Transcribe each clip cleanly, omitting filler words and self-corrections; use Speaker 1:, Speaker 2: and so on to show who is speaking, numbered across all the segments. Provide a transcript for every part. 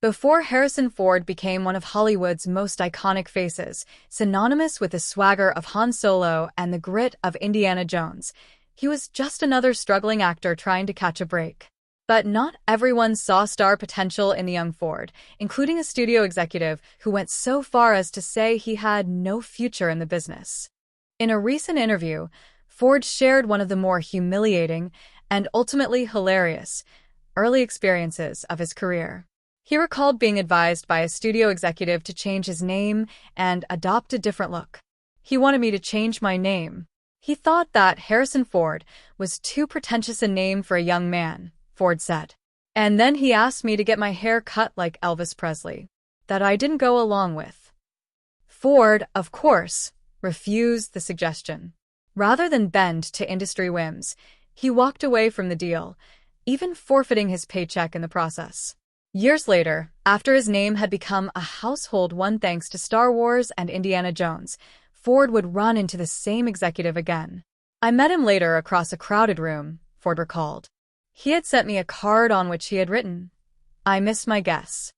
Speaker 1: Before Harrison Ford became one of Hollywood's most iconic faces, synonymous with the swagger of Han Solo and the grit of Indiana Jones, he was just another struggling actor trying to catch a break. But not everyone saw star potential in the young Ford, including a studio executive who went so far as to say he had no future in the business. In a recent interview, Ford shared one of the more humiliating and ultimately hilarious early experiences of his career. He recalled being advised by a studio executive to change his name and adopt a different look. He wanted me to change my name. He thought that Harrison Ford was too pretentious a name for a young man, Ford said. And then he asked me to get my hair cut like Elvis Presley. That I didn't go along with. Ford, of course, refused the suggestion. Rather than bend to industry whims, he walked away from the deal, even forfeiting his paycheck in the process. Years later, after his name had become a household one thanks to Star Wars and Indiana Jones, Ford would run into the same executive again. I met him later across a crowded room, Ford recalled. He had sent me a card on which he had written, "I miss my guess."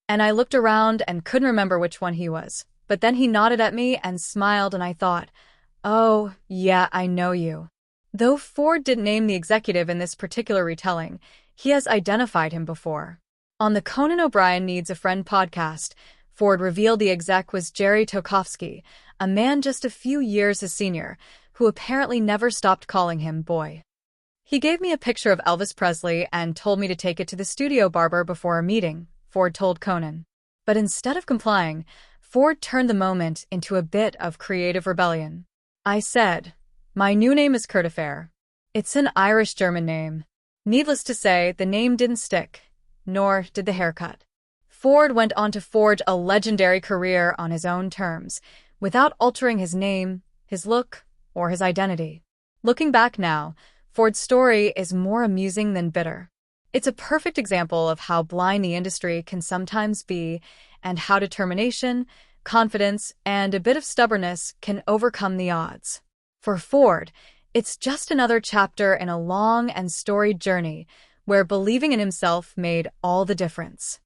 Speaker 1: And I looked around and couldn't remember which one he was. But then he nodded at me and smiled, and I thought, "Oh, yeah, I know you." Though Ford didn't name the executive in this particular retelling, he has identified him before. On the Conan O'Brien Needs a Friend podcast, Ford revealed the exec was Jerry Tokofsky, a man just a few years his senior, who apparently never stopped calling him boy. He gave me a picture of Elvis Presley and told me to take it to the studio barber before a meeting, Ford told Conan. But instead of complying, Ford turned the moment into a bit of creative rebellion. I said, "My new name is Curtifair. It's an Irish-German name." Needless to say, the name didn't stick, nor did the haircut. Ford went on to forge a legendary career on his own terms, without altering his name, his look, or his identity. Looking back now, Ford's story is more amusing than bitter. It's a perfect example of how blind the industry can sometimes be, and how determination, confidence, and a bit of stubbornness can overcome the odds. For Ford, it's just another chapter in a long and storied journey where believing in himself made all the difference.